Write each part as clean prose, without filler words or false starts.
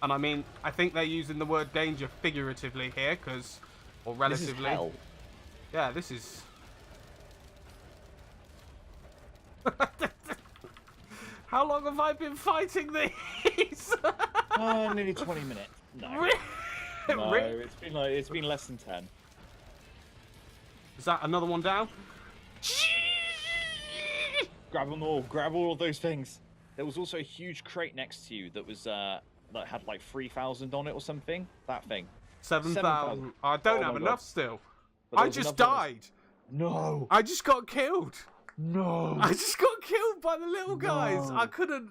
And I mean, I think they're using the word danger figuratively here, or relatively. This is hell. Yeah, this is. How long have I been fighting these? Nearly 20 minutes. No, no, it's been less than 10. Is that another one down? Grab them all. Grab all of those things. There was also a huge crate next to you that was that had like 3,000 on it or something. That thing. 7,000. I don't have enough still. I just died. No. I just got killed. No. I just got killed by the little guys. I couldn't.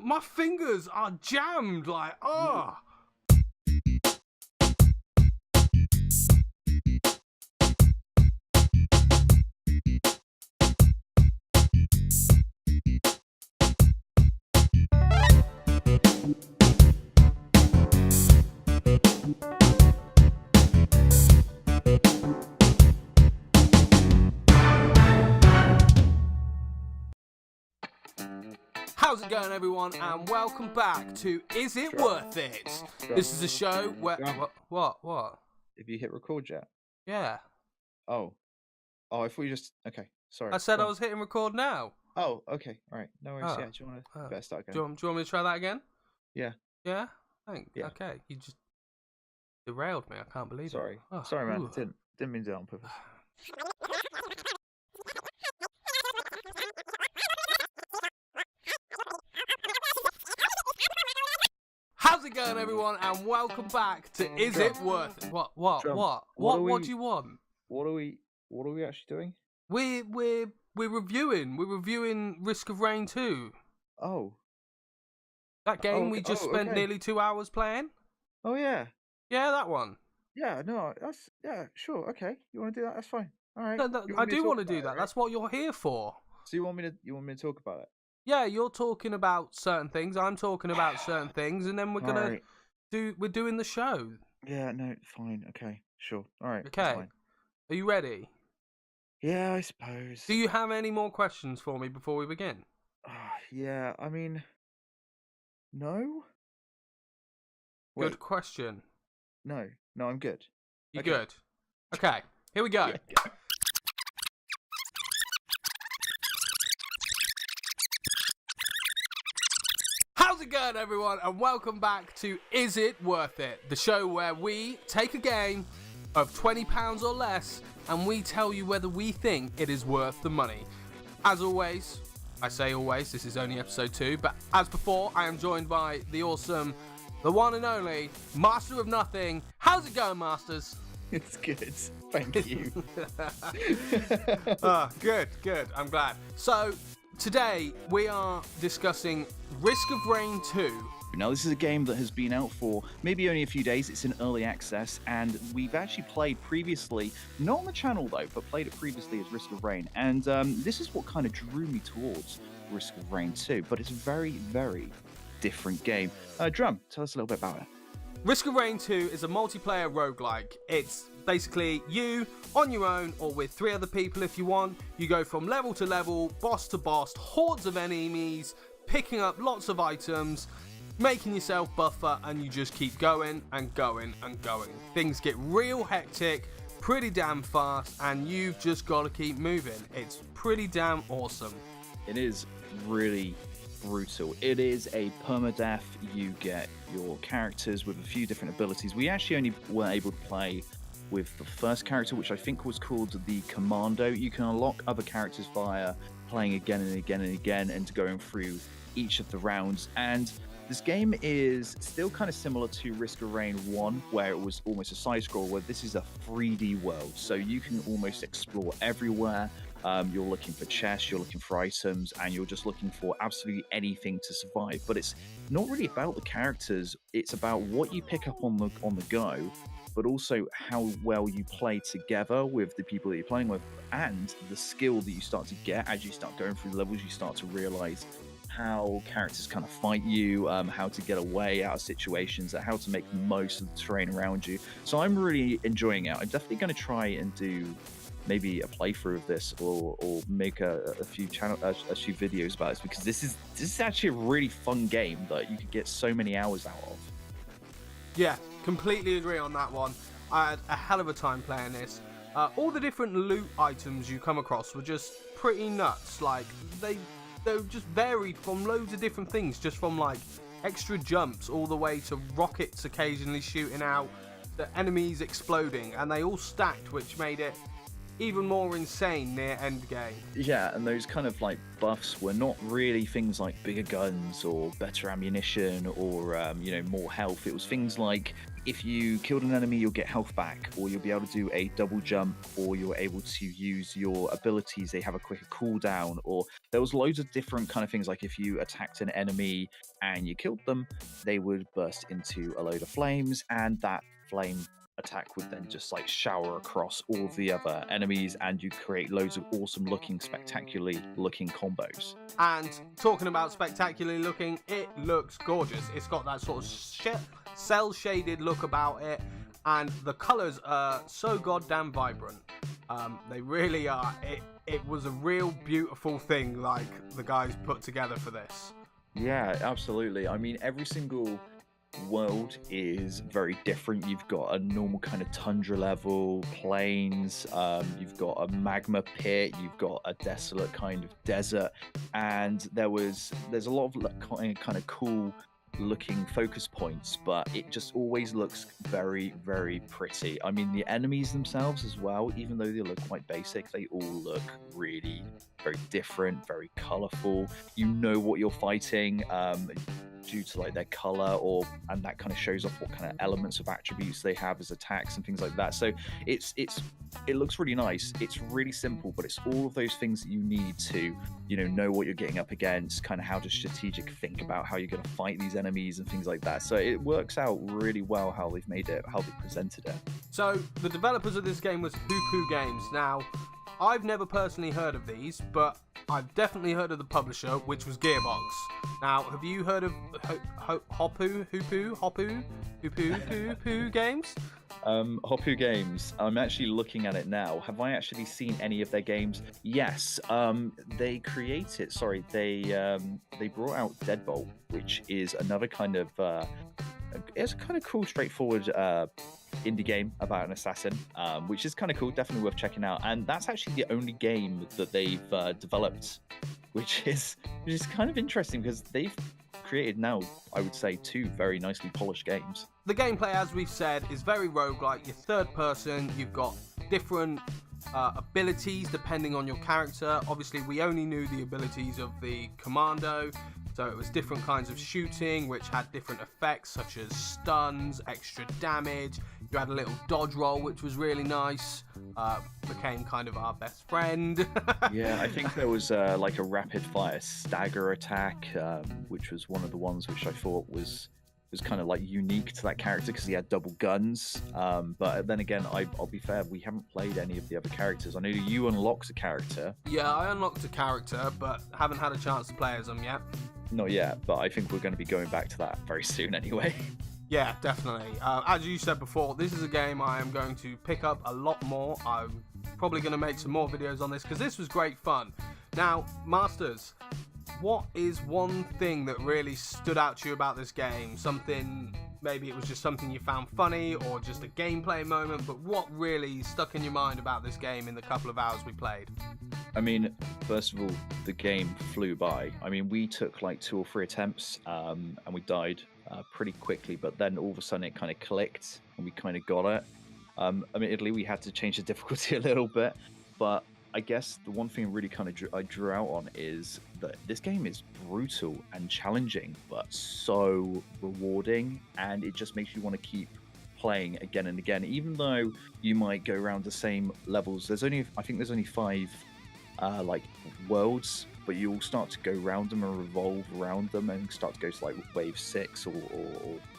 My fingers are jammed. Like, oh. How's it going, everyone, and welcome back to Is It Worth It? This is a show where... What? Have you hit record yet? Yeah. Oh, I thought you just... Okay, sorry. I said I was hitting record now. Oh, okay, all right. No worries, yeah. Do you want to... Better start again. Do you want me to try that again? Yeah. Yeah? Thanks. Yeah. Okay, you just derailed me. I can't believe it. Oh, sorry, man. Didn't mean to do it on purpose. How's it going, everyone, and welcome back to Is It Worth It? What do you want? What are we actually doing? We're reviewing Risk of Rain 2. Oh. That game we just spent nearly 2 hours playing. Oh yeah. Yeah, that one. Yeah, no, sure, okay. You want to do that? That's fine. All right. No, I do want to do that. Right? That's what you're here for. So you want me to talk about it? Yeah, you're talking about certain things. I'm talking about certain things, and then we're doing the show. Yeah, no, fine, okay, sure, all right. Okay, are you ready? Yeah, I suppose. Do you have any more questions for me before we begin? Yeah, I mean, no. Good question. No, I'm good. You good? Okay, here we go. Yeah, How's it going, everyone, and welcome back to Is It Worth It? The show where we take a game of £20 or less and we tell you whether we think it is worth the money. As always, I say always, this is only episode 2, but as before, I am joined by the awesome, the one and only MasterOfNothing. How's it going, Masters? It's good, thank you. Good, I'm glad. So, today we are discussing Risk of Rain 2. Now, this is a game that has been out for maybe only a few days. It's in early access, and we've actually played previously, not on the channel though, but played it previously as Risk of Rain. And this is what kind of drew me towards Risk of Rain 2, but it's a very, very different game. Drum, tell us a little bit about it. Risk of Rain 2 is a multiplayer roguelike. It's basically you on your own or with 3 other people if you want. You go from level to level, boss to boss, hordes of enemies, picking up lots of items, making yourself buffer, and you just keep going and going and going. Things get real hectic, pretty damn fast, and you've just got to keep moving. It's pretty damn awesome. It is really brutal. It is a permadeath. You get your characters with a few different abilities. We actually only were able to play with the first character, which I think was called the Commando. You can unlock other characters via playing again and again and again and going through each of the rounds. And this game is still kind of similar to Risk of Rain 1, where it was almost a side-scroll, where this is a 3D world. So you can almost explore everywhere. You're looking for chests, you're looking for items, and you're just looking for absolutely anything to survive. But it's not really about the characters. It's about what you pick up on the go, but also how well you play together with the people that you're playing with, and the skill that you start to get as you start going through the levels. You start to realize how characters kind of fight you, how to get away out of situations, how to make the most of the terrain around you. So I'm really enjoying it. I'm definitely going to try and do maybe a playthrough of this, or make a few videos about this, because this is actually a really fun game that you could get so many hours out of. Yeah, completely agree on that one. I had a hell of a time playing this. All the different loot items you come across were just pretty nuts. Like, they just varied from loads of different things, just from like extra jumps all the way to rockets occasionally shooting out, the enemies exploding, and they all stacked, which made it even more insane near end game. Yeah, and those kind of like buffs were not really things like bigger guns or better ammunition or more health. It was things like if you killed an enemy, you'll get health back, or you'll be able to do a double jump, or you're able to use your abilities. They have a quicker cooldown, or there was loads of different kind of things. Like if you attacked an enemy and you killed them, they would burst into a load of flames, and that flame attack would then just like shower across all of the other enemies, and you create loads of awesome looking, spectacularly looking combos. And talking about spectacularly looking, it looks gorgeous. It's got that sort of cell shaded look about it, and the colors are so goddamn vibrant. They really are. It was a real beautiful thing, like the guys put together for this. Yeah, absolutely. I mean, every single world is very different. You've got a normal kind of tundra level, plains, you've got a magma pit, you've got a desolate kind of desert, and there's a lot of kind of cool looking focus points, but it just always looks very, very pretty. I mean, the enemies themselves as well, even though they look quite basic, they all look really very different, very colorful. You know what you're fighting due to like their color, and that kind of shows off what kind of elements of attributes they have as attacks and things like that. So it looks really nice. It's really simple, but it's all of those things that you need to know what you're getting up against, kind of how to strategic think about how you're going to fight these enemies and things like that. So it works out really well how they've made it, how they've presented it. So the developers of this game was Hopoo Games. Now, I've never personally heard of these, but I've definitely heard of the publisher, which was Gearbox. Now, have you heard of Hopoo Games? Hopoo Games. I'm actually looking at it now. Have I actually seen any of their games? Yes. They brought out Deadbolt, which is another kind of it's a kind of cool, straightforward indie game about an assassin, which is kind of cool, definitely worth checking out. And that's actually the only game that they've developed, which is kind of interesting because they've created now, I would say, 2 very nicely polished games. The gameplay, as we've said, is very roguelike. You're third person, you've got different abilities depending on your character. Obviously, we only knew the abilities of the commando, so it was different kinds of shooting which had different effects, such as stuns, extra damage. You had a little dodge roll, which was really nice. Became kind of our best friend. Yeah, I think there was like a rapid fire stagger attack, which was one of the ones which I thought was kind of like unique to that character because he had double guns. But then again, I'll be fair, we haven't played any of the other characters. I know you unlocked a character. Yeah, I unlocked a character, but haven't had a chance to play as them yet. Not yet, but I think we're going to be going back to that very soon anyway. Yeah, definitely. As you said before, this is a game I am going to pick up a lot more. I'm probably going to make some more videos on this because this was great fun. Now, Masters, what is one thing that really stood out to you about this game? Something, maybe it was just something you found funny or just a gameplay moment, but what really stuck in your mind about this game in the couple of hours we played? I mean, first of all, the game flew by. I mean, we took like 2 or 3 attempts and we died pretty quickly, but then all of a sudden it kind of clicked and we kind of got it. Admittedly, we had to change the difficulty a little bit, but I guess the one thing really kind of I drew out on is that this game is brutal and challenging, but so rewarding, and it just makes you want to keep playing again and again, even though you might go around the same levels. I think there's only 5 like worlds, but you'll start to go around them and revolve around them and start to go to like wave 6 or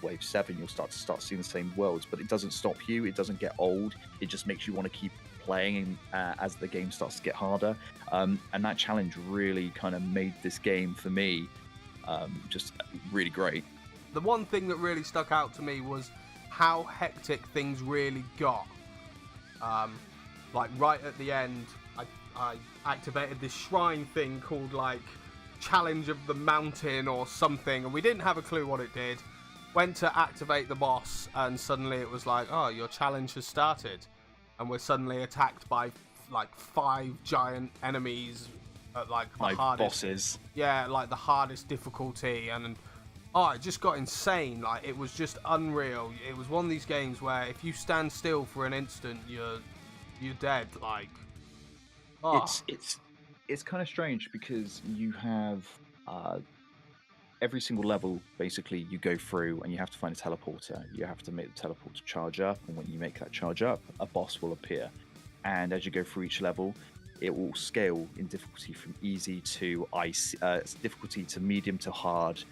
wave 7. You'll start seeing the same worlds, but it doesn't stop you, it doesn't get old, it just makes you want to keep playing as the game starts to get harder, and that challenge really kind of made this game for me just really great. The one thing that really stuck out to me was how hectic things really got. Like right at the end, I activated this shrine thing called like Challenge of the Mountain or something, and we didn't have a clue what it did, went to activate the boss, and suddenly it was like, oh, your challenge has started, and we're suddenly attacked by like 5 giant enemies at like the 5 hardest bosses. Yeah, like the hardest difficulty, and oh, it just got insane. Like, it was just unreal. It was one of these games where if you stand still for an instant, you're dead. Like, oh. It's kind of strange because you have every single level, basically, you go through and you have to find a teleporter. You have to make the teleporter charge up, and when you make that charge up, a boss will appear. And as you go through each level, it will scale in difficulty from easy to difficulty to medium to hard,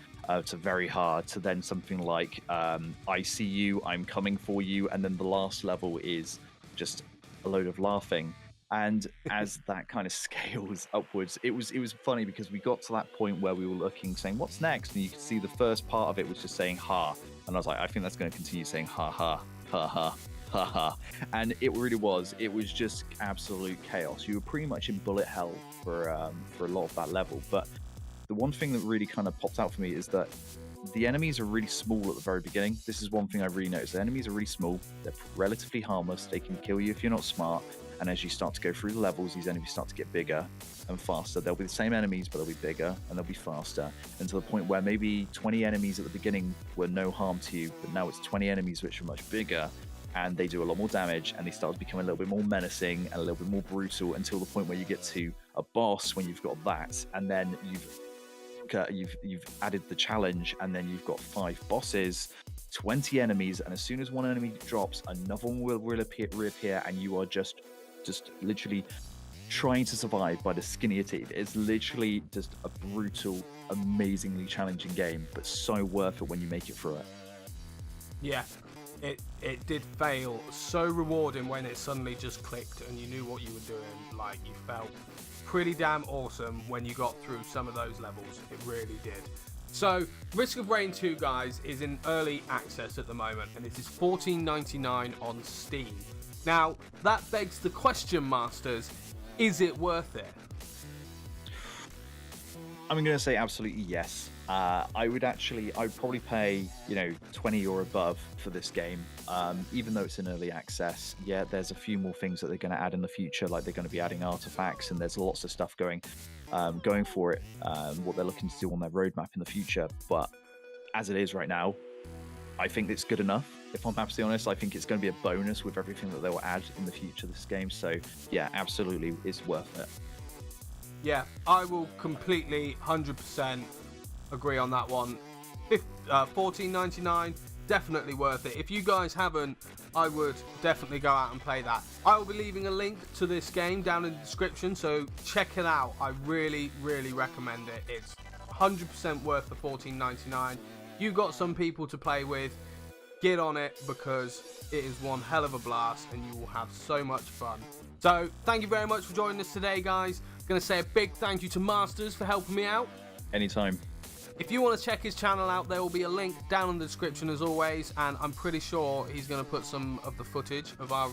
to very hard, to then something like I see you, I'm coming for you, and then the last level is just a load of laughing. And as that kind of scales upwards, it was funny because we got to that point where we were looking, saying, what's next? And you could see the first part of it was just saying ha. And I was like, I think that's going to continue saying ha ha, ha ha, ha ha. And it really was. It was just absolute chaos. You were pretty much in bullet hell for a lot of that level. But the one thing that really kind of popped out for me is that the enemies are really small at the very beginning. This is one thing I really noticed. The enemies are really small. They're relatively harmless. They can kill you if you're not smart. And as you start to go through the levels, these enemies start to get bigger and faster. They'll be the same enemies, but they'll be bigger and they'll be faster. And to the point where maybe 20 enemies at the beginning were no harm to you, but now it's 20 enemies which are much bigger, and they do a lot more damage, and they start to become a little bit more menacing and a little bit more brutal, until the point where you get to a boss when you've got that, and then you've added the challenge, and then you've got 5 bosses, 20 enemies, and as soon as one enemy drops, another one will reappear, and you are just literally trying to survive by the skin of your teeth. It's literally just a brutal, amazingly challenging game, but so worth it when you make it through it. Yeah, it did fail. So rewarding when it suddenly just clicked and you knew what you were doing. Like, you felt pretty damn awesome when you got through some of those levels. It really did. So, Risk of Rain 2, guys, is in early access at the moment, and it is $14.99 on Steam. Now, that begs the question, Masters, is it worth it? I'm going to say absolutely yes. I'd probably pay, 20 or above for this game, even though it's in early access. Yeah, there's a few more things that they're going to add in the future, like they're going to be adding artifacts, and there's lots of stuff going for it, what they're looking to do on their roadmap in the future. But as it is right now, I think it's good enough. If I'm absolutely honest, I think it's going to be a bonus with everything that they'll add in the future of this game. So yeah, absolutely, it's worth it. Yeah, I will completely 100% agree on that one. $14.99, definitely worth it. If you guys haven't, I would definitely go out and play that. I will be leaving a link to this game down in the description, so check it out. I really, really recommend it. It's 100% worth the $14.99. You've got some people to play with, get on it, because it is one hell of a blast and you will have so much fun. So thank you very much for joining us today, guys. Going to say a big thank you to Masters for helping me out. Anytime. If you want to check his channel out, there will be a link down in the description as always, and I'm pretty sure he's going to put some of the footage of our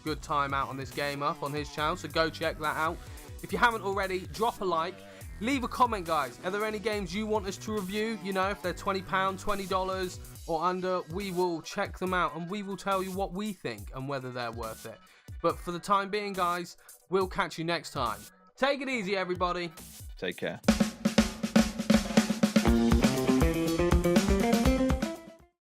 good time out on this game up on his channel, so go check that out. If you haven't already, drop a like, leave a comment, guys. Are there any games you want us to review? If they're £20, $20 or under, we will check them out and we will tell you what we think and whether they're worth it. But for the time being, guys, we'll catch you next time. Take it easy, everybody. Take care.